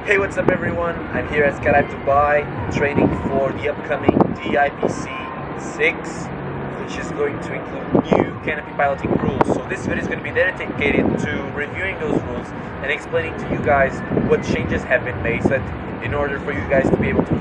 Hey, what's up everyone? I'm here at Canopy Dubai training for the upcoming DIPC 6, which is going to include new canopy piloting rules. So this video is going to be dedicated to reviewing those rules and explaining to you guys what changes have been made, so that in order for you guys to be able to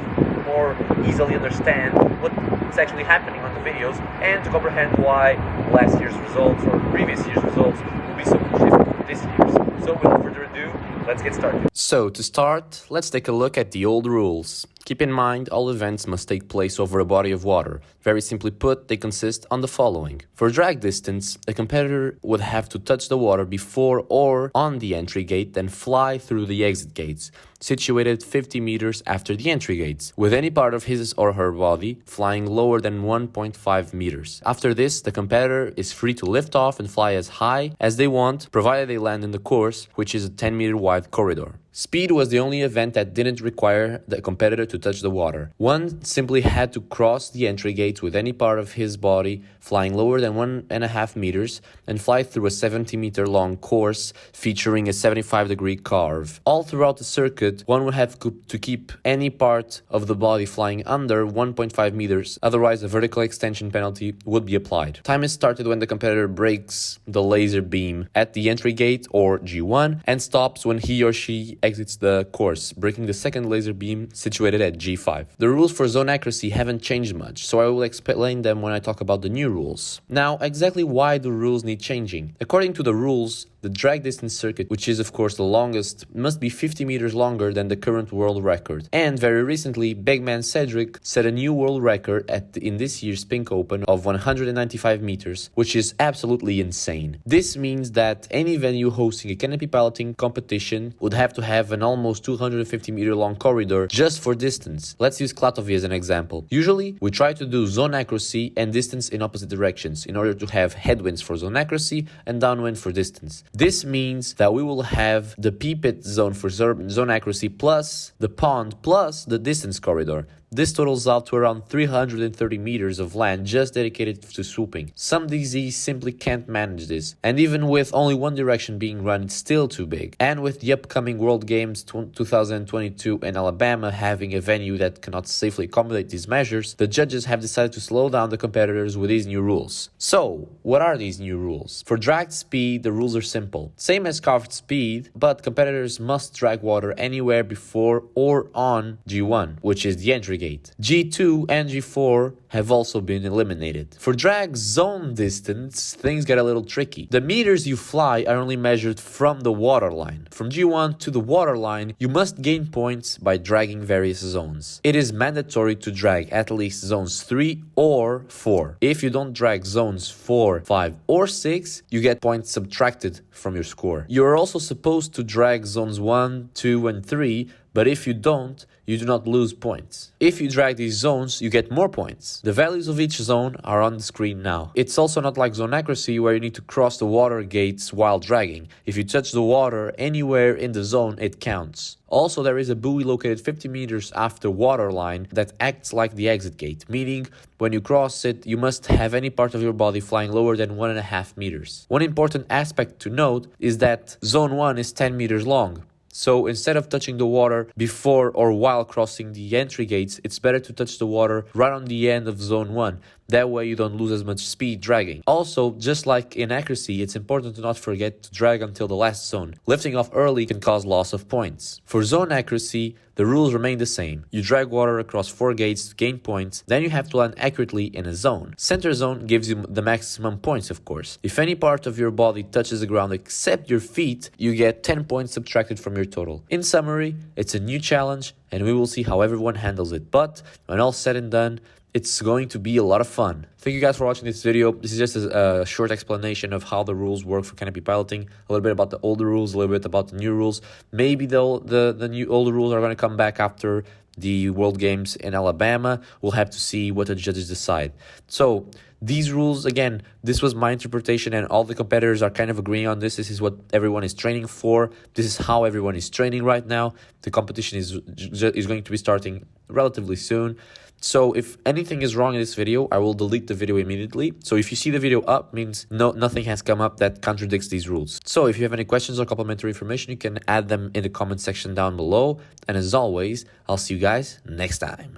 more easily understand what's actually happening on the videos and to comprehend why last year's results or previous year's results will be so much different from this year's. So without further ado, let's get started. So to start, let's take a look at the old rules. Keep in mind, all events must take place over a body of water. Very simply put, they consist on the following. For drag distance, a competitor would have to touch the water before or on the entry gate, then fly through the exit gates, situated 50 meters after the entry gates, with any part of his or her body flying lower than 1.5 meters. After this, the competitor is free to lift off and fly as high as they want, provided they land in the course, which is a 10-meter wide corridor. Speed was the only event that didn't require the competitor to touch the water. One simply had to cross the entry gates with any part of his body flying lower than 1.5 meters and fly through a 70-meter long course featuring a 75-degree carve. All throughout the circuit, one would have to keep any part of the body flying under 1.5 meters, otherwise a vertical extension penalty would be applied. Time is started when the competitor breaks the laser beam at the entry gate, or G1, and stops when he or she exits the course, breaking the second laser beam situated at G5. The rules for zone accuracy haven't changed much, so I will explain them when I talk about the new rules. Now, exactly why do rules need changing? According to the rules, the drag distance circuit, which is of course the longest, must be 50 meters longer than the current world record. And very recently, big man Cedric set a new world record in this year's Pink Open of 195 meters, which is absolutely insane. This means that any venue hosting a canopy piloting competition would have to have an almost 250 meter long corridor just for distance. Let's use Canopy as an example. Usually, we try to do zone accuracy and distance in opposite directions in order to have headwinds for zone accuracy and downwind for distance. This means that we will have the pipette zone for zone accuracy plus the pond plus the distance corridor. This totals out to around 330 meters of land just dedicated to swooping. Some DZs simply can't manage this, and even with only one direction being run, it's still too big. And with the upcoming World Games 2022 in Alabama having a venue that cannot safely accommodate these measures, the judges have decided to slow down the competitors with these new rules. So, what are these new rules? For drag speed, the rules are simple. Same as carved speed, but competitors must drag water anywhere before or on G1, which is the entry gate. G2 and G4 have also been eliminated. For drag zone distance, things get a little tricky. The meters you fly are only measured from the water line. From G1 to the water line, you must gain points by dragging various zones. It is mandatory to drag at least zones 3 or 4. If you don't drag zones 4, 5, or 6, you get points subtracted from your score. You are also supposed to drag zones 1, 2, and 3, but if you don't, you do not lose points. If you drag these zones, you get more points. The values of each zone are on the screen now. It's also not like zone accuracy where you need to cross the water gates while dragging. If you touch the water anywhere in the zone, it counts. Also, there is a buoy located 50 meters after water line that acts like the exit gate, meaning when you cross it, you must have any part of your body flying lower than 1.5 meters. One important aspect to note is that zone 1 is 10 meters long. So instead of touching the water before or while crossing the entry gates, it's better to touch the water right on the end of zone 1. That way you don't lose as much speed dragging. Also, just like in accuracy, it's important to not forget to drag until the last zone. Lifting off early can cause loss of points. For zone accuracy, the rules remain the same. You drag water across 4 gates to gain points, then you have to land accurately in a zone. Center zone gives you the maximum points, of course. If any part of your body touches the ground except your feet, you get 10 points subtracted from your total. In summary, it's a new challenge, and we will see how everyone handles it. But when all said and done, it's going to be a lot of fun. Thank you guys for watching this video. This is just a short explanation of how the rules work for canopy piloting. A little bit about the older rules, a little bit about the new rules. Maybe the new older rules are going to come back after the World Games in Alabama. We'll have to see what the judges decide. So these rules, again, this was my interpretation, and all the competitors are kind of agreeing on this. This is what everyone is training for. This is how everyone is training right now. The competition is going to be starting relatively soon. So if anything is wrong in this video, I will delete the video immediately. So if you see the video up, means nothing has come up that contradicts these rules. So if you have any questions or complementary information, you can add them in the comment section down below. And as always, I'll see you guys next time.